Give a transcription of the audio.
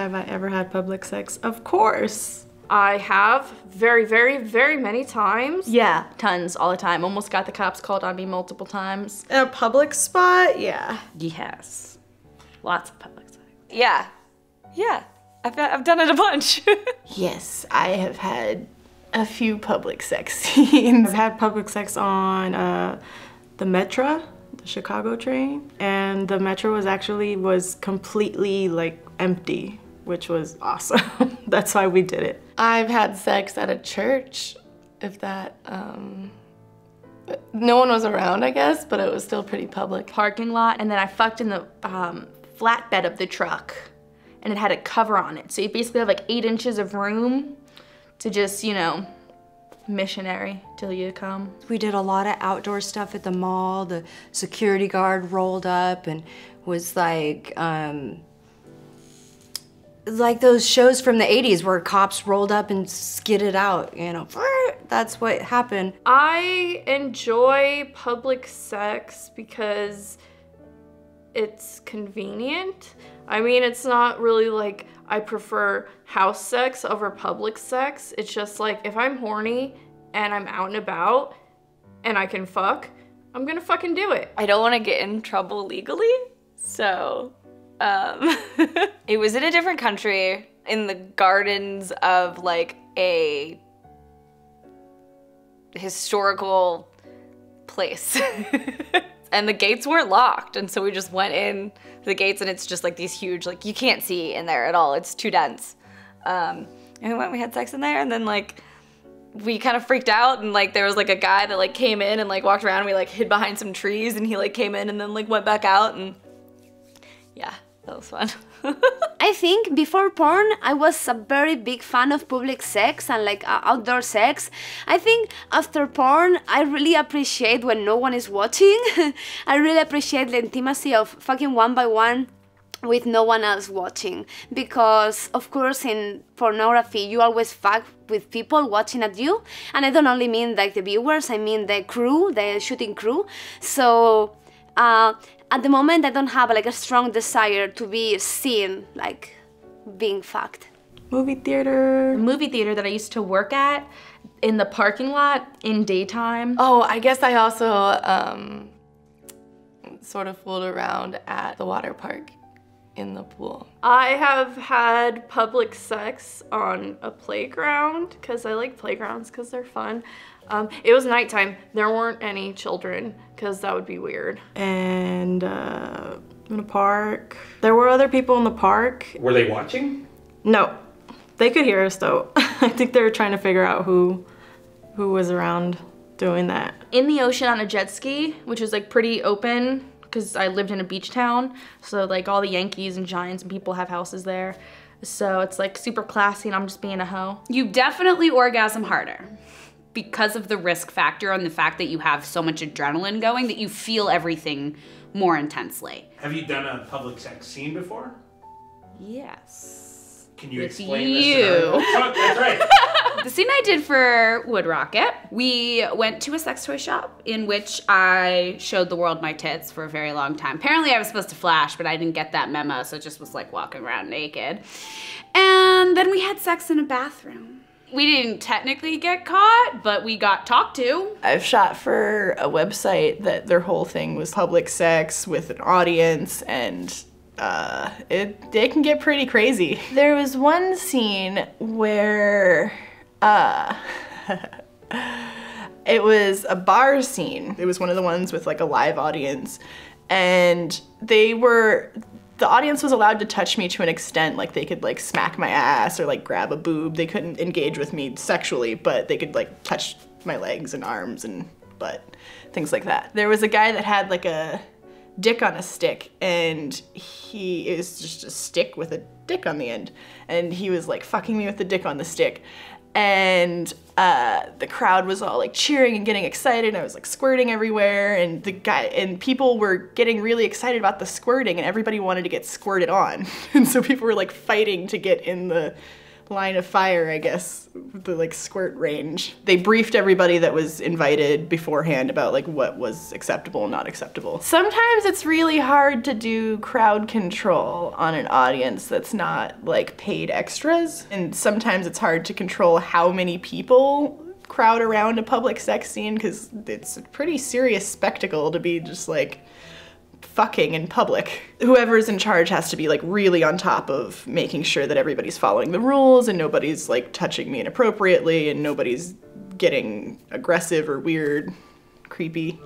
Have I ever had public sex? Of course. I have very, very, very many times. Yeah, tons, all the time. Almost got the cops called on me multiple times. In a public spot? Yeah. Yes. Lots of public sex. Yeah. Yeah. I've done it a bunch. Yes, I have had a few public sex scenes. I've had public sex on the Metro, the Chicago train, and the Metro was completely like empty, which was awesome. That's why we did it. I've had sex at a church, if that, no one was around, I guess, but it was still pretty public. Parking lot, and then I fucked in the flatbed of the truck, and it had a cover on it. So you basically have like 8 inches of room to just, you know, missionary till you come. We did a lot of outdoor stuff at the mall. The security guard rolled up and was like those shows from the 80s where cops rolled up and skidded out, you know. That's what happened. I enjoy public sex because it's convenient. I mean, it's not really like I prefer house sex over public sex. It's just like if I'm horny and I'm out and about and I can fuck, I'm gonna fucking do it. I don't want to get in trouble legally, so it was in a different country in the gardens of like a historical place. And the gates weren't locked, and so we just went in the gates, and it's just like these huge, like you can't see in there at all. It's too dense. And we had sex in there, and then like we kind of freaked out, and like there was like a guy that like came in and like walked around, and we like hid behind some trees, and he like came in and then like went back out, and yeah, that was fun. I think before porn, I was a very big fan of public sex and like outdoor sex. I think after porn, I really appreciate when no one is watching. I really appreciate the intimacy of fucking one by one with no one else watching. Because of course in pornography, you always fuck with people watching at you. And I don't only mean like the viewers, I mean the crew, the shooting crew. So, at the moment, I don't have like a strong desire to be seen like being fucked. Movie theater. The movie theater that I used to work at in the parking lot in daytime. Oh, I guess I also sort of fooled around at the water park in the pool. I have had public sex on a playground because I like playgrounds because they're fun. It was nighttime. There weren't any children because that would be weird. And in a park. There were other people in the park. Were they watching? No, they could hear us though. I think they were trying to figure out who was around doing that. In the ocean on a jet ski, which is like pretty open because I lived in a beach town. So like all the Yankees and Giants and people have houses there. So it's like super classy and I'm just being a hoe. You definitely orgasm harder because of the risk factor and the fact that you have so much adrenaline going that you feel everything more intensely. Have you done a public sex scene before? Yes. Can you With explain you. this? Oh, that's right. The scene I did for Wood Rocket, we went to a sex toy shop in which I showed the world my tits for a very long time. Apparently I was supposed to flash, but I didn't get that memo, so it just was like walking around naked. And then we had sex in a bathroom. We didn't technically get caught, but we got talked to. I've shot for a website that their whole thing was public sex with an audience, and it can get pretty crazy. There was one scene where it was a bar scene. It was one of the ones with like a live audience, and the audience was allowed to touch me to an extent, like they could like smack my ass or like grab a boob. They couldn't engage with me sexually, but they could like touch my legs and arms and butt, things like that. There was a guy that had like a dick on a stick, and he is just a stick with a dick on the end. And he was like fucking me with the dick on the stick. And the crowd was all like cheering and getting excited, and I was like squirting everywhere, and people were getting really excited about the squirting, and everybody wanted to get squirted on. And so people were like fighting to get in the line of fire, I guess, the like squirt range. They briefed everybody that was invited beforehand about like what was acceptable and not acceptable. Sometimes it's really hard to do crowd control on an audience that's not like paid extras. And sometimes it's hard to control how many people crowd around a public sex scene because it's a pretty serious spectacle to be just like fucking in public. Whoever's in charge has to be like really on top of making sure that everybody's following the rules and nobody's like touching me inappropriately and nobody's getting aggressive or weird, creepy.